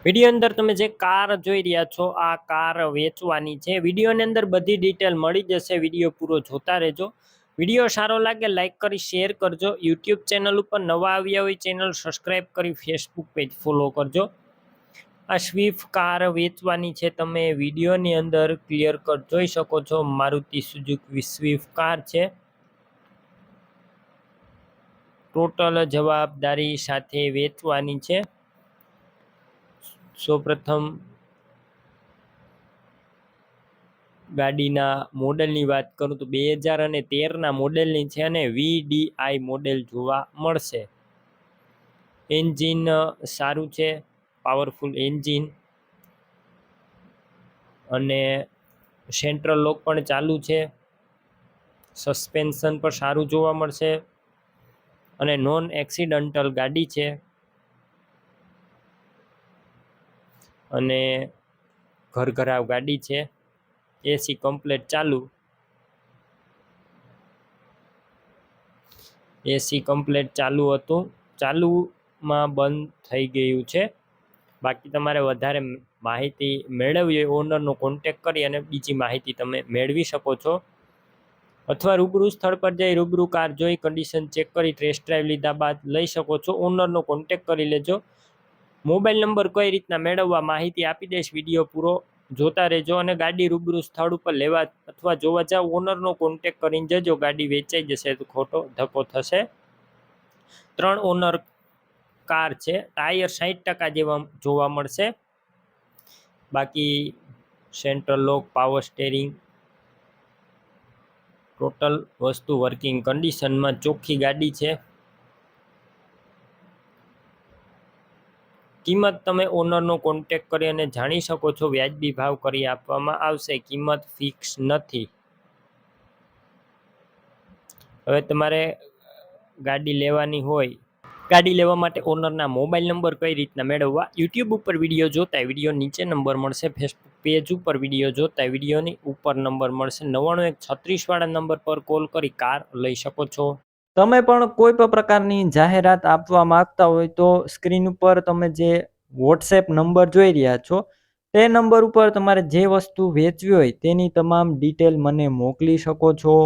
Video અંદર તમે જે કાર જોઈ રહ્યા છો આ કાર વેચવાની છે। વિડીયોની અંદર બધી ડિટેલ મળી જશે। વિડીયો પૂરો જોતા રહેજો। વિડીયો સારો લાગે લાઈક કરી શેર કરજો। યુટ્યુબ ચેનલ ઉપર નવા આવ્યા હોય ચેનલ સબસ્ક્રાઈબ કરી ફેસબુક પેજ ફોલો કરજો। આ સ્વિફ્ટ કાર વેચવાની છે। તમે વિડીયોની અંદર ક્લિયર કટ જોઈ શકો છો। મારુતિ સુઝુકી સ્વિફ્ટ કાર છે। ટોટલ જવાબદારી સાથે વેચવાની છે। સૌપ્રથમ ગાડીના મોડેલની વાત કરું તો 2013ના મોડેલની છે અને VDI મોડેલ જોવા મળશે। એન્જિન સારું છે, પાવરફુલ એન્જિન અને સેન્ટ્રલ લોક પણ ચાલુ છે। સસ્પેન્શન પણ સારું જોવા મળશે અને નોન એક્સિડન્ટલ ગાડી છે અને ઘરઘરાવ ગાડી છે। એસી કમ્પ્લેટ ચાલુ, એસી કમ્પ્લેટ ચાલુ હતું, ચાલુમાં બંધ થઈ ગયું છે। બાકી તમારે વધારે માહિતી મેળવવી હોય ઓનરનો કોન્ટેક કરી અને બીજી માહિતી તમે મેળવી શકો છો, અથવા રૂબરૂ સ્થળ પર જઈ રૂબરૂ કાર જોઈ કન્ડિશન ચેક કરી ટેસ્ટ ડ્રાઈવ લીધા બાદ લઈ શકો છો। ઓનરનો કોન્ટેક કરી લેજો। મોબાઈલ નંબર કઈ રીતના મેળવવા માહિતી આપી દઈશ, વિડીયો પૂરો જોતા રહેજો। અને ગાડી રૂબરૂ સ્થળ ઉપર લેવા અથવા જોવા જાવ ઓનરનો કોન્ટેક કરીને જજો। ગાડી વેચાઈ જશે તો ખોટો ધક્કો થશે। 3 ઓનર કાર છે। ટાયર 60% જેવા જોવા મળશે। બાકી સેન્ટ્રલ લોક, પાવર સ્ટેરિંગ, ટોટલ વસ્તુ વર્કિંગ કન્ડિશનમાં ચોખ્ખી ગાડી છે। કિંમત તમે ઓનરનો કોન્ટેક કરી અને જાણી શકો છો। વ્યાજબી ભાવ કરી આપવામાં આવશે। કિંમત ફિક્સ નથી। હવે તમારે ગાડી લેવાની હોય, ગાડી લેવા માટે ઓનરના મોબાઈલ નંબર કઈ રીતના મેળવવા, યુટ્યુબ ઉપર વિડીયો જોતા વિડીયો નીચે નંબર મળશે। ફેસબુક પેજ ઉપર વિડીયો જોતા વિડીયોની ઉપર નંબર મળશે। 99 વાળા નંબર પર કોલ કરી કાર લઈ શકો છો। તમે પણ કોઈ પણ પ્રકારની જાહેરાત આપવા માંગતા હોય તો સ્ક્રીન ઉપર તમે જે વોટ્સએપ નંબર જોઈ રહ્યા છો તે નંબર ઉપર તમારે જે વસ્તુ વેચવી હોય તેની તમામ ડિટેલ મને મોકલી શકો છો।